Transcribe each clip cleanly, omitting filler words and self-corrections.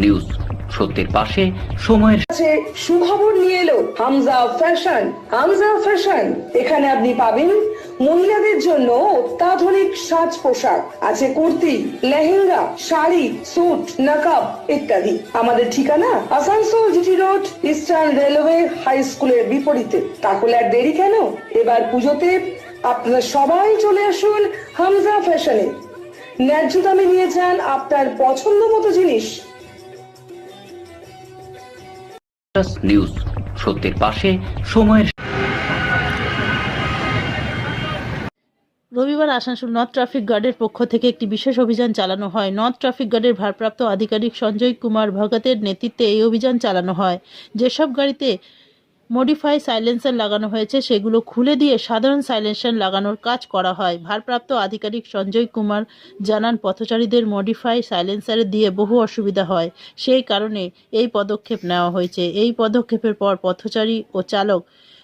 News সত্যের পাশে সময়ের সুখবর নিয়ে এলো হামজা ফ্যাশন। হামজা ফ্যাশন, এখানে আপনি পাবেন মহিলাদের জন্য অত্যাধুনিক সাজ পোশাক, আছে কুর্তি, লেহেঙ্গা, শাড়ি, স্যুট, নকাব ইত্যাদি। আমাদের ঠিকানা Asansol GT road, eastern railway high স্কুলের বিপরীতে। তাহলে আর দেরি কেন, এবার পুজোতে আপনারা সবাই চলে আসুন হামজা ফ্যাশনে। ন্যায্য দামে নিয়ে যান আপনার পছন্দ মতো জিনিস। নিউজ সত্যের পাশে সময়ের। রবিবার আসানসোল নর্থ ট্রাফিক গার্ডের পক্ষ থেকে একটি বিশেষ অভিযান চালানো হয়। নর্থ ট্রাফিক গার্ডের ভারপ্রাপ্ত আধিকারিক সঞ্জয় কুমার ভগতের নেতৃত্বে এই অভিযান চালানো হয়। যেসব গাড়িতে মডিফাই সাইলেন্সার লাগানো হয়েছে সেগুলো খুলে দিয়ে সাধারণ সাইলেন্সার লাগানোর কাজ করা হয়। ভারপ্রাপ্ত আধিকারিক সঞ্জয় কুমার জানান, পথচারীদের মডিফাই সাইলেন্সারে দিয়ে বহু অসুবিধা হয়, সেই কারণে এই পদক্ষেপ নেওয়া হয়েছে। এই পদক্ষেপের পর পথচারী ও চালক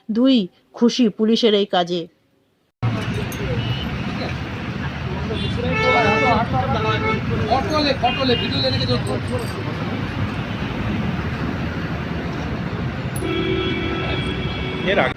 দুই খুশি পুলিশের এই কাজে। এর আগে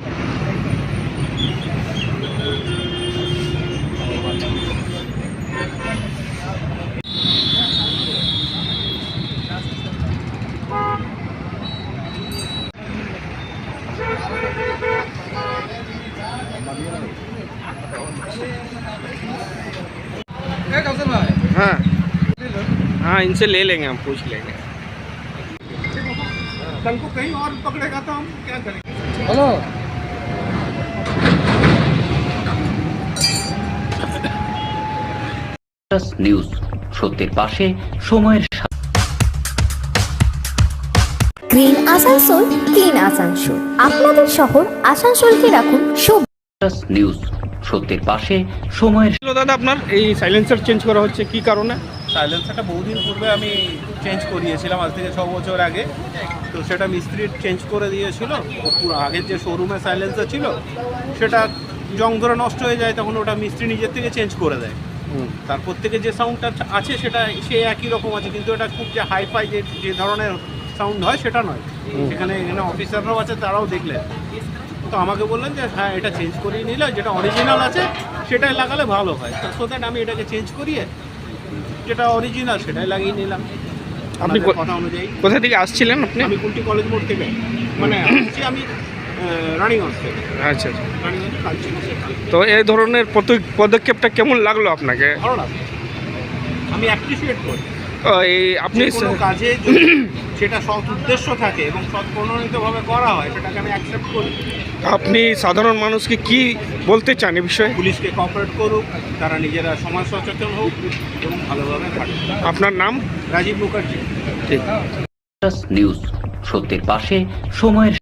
हाँ हाँ इनसे ले लेंगे, हम पूछ लेंगे। कल को कहीं और पकड़ेगा तो हम क्या करेंगे? हेलो নিউজ সত্যের পাশে সময়ের। Green Asansol, clean Asansol. আপনাদের শহর আসানসোলকে রাখুন নিউজ সত্যের পাশে সময়ের। দাদা, আপনার এই সাইলেন্সার চেঞ্জ করা হচ্ছে কি কারণে? সাইলেন্সারটা বহুদিন পূর্বে আমি চেঞ্জ করিয়েছিলাম, আজ থেকে 6 বছর আগে। তো সেটা মিস্ত্রি চেঞ্জ করে দিয়েছিল। আগের যে শোরুমে সাইলেন্সার ছিল সেটা জং ধরে নষ্ট হয়ে যায়, তখন ওটা মিস্ত্রি নিজের থেকে চেঞ্জ করে দেয়। তারপর থেকে যে সাউন্ডটা আছে সেটা সে একই রকম আছে, কিন্তু এটা খুব যে হাইফাই যে ধরনের সাউন্ড হয় সেটা নয়। এখানে অফিসাররাও আছে, তারাও দেখলেন। তো আমাকে বললেন যে হ্যাঁ, এটা চেঞ্জ করিয়ে নিলে যেটা অরিজিনাল আছে সেটাই লাগালে ভালো হয়। তো সো দ্যাট আমি এটাকে চেঞ্জ করিয়ে যেটা অরিজিনাল সেটাই লাগিয়ে নিলাম। আপনি কথা অনুযায়ী। কোথা থেকে আসছিলেন আপনি? আমি কুলটি কলেজ মোড় থেকে, মানে আসছি আমি রানিগঞ্জ থেকে। আচ্ছা আচ্ছা। রানিগঞ্জে কাজ ছিল। তো এই ধরনের পদক্ষেপটা কেমন লাগলো আপনাকে? ভালো লাগে, আমি অ্যাপ্রিসিয়েট করি। এই আপনি কোনো কাজে যদি সেটা সৎ উদ্দেশ্য থাকে এবং সৎ প্রণোদিতভাবে করা হয় সেটাকে আমি অ্যাকসেপ্ট করি। আপনি সাধারণ মানুষকে কি বলতে চান এ বিষয়ে? পুলিশকে কোঅপারেট করুক, তারা নিজেরা সমাজ সচেতন হোক এবং ভালোভাবে থাকুক। আপনার নাম? রাজীব মুখার্জি। ঠিক। নিউজ সত্যের পাশে সময়ের।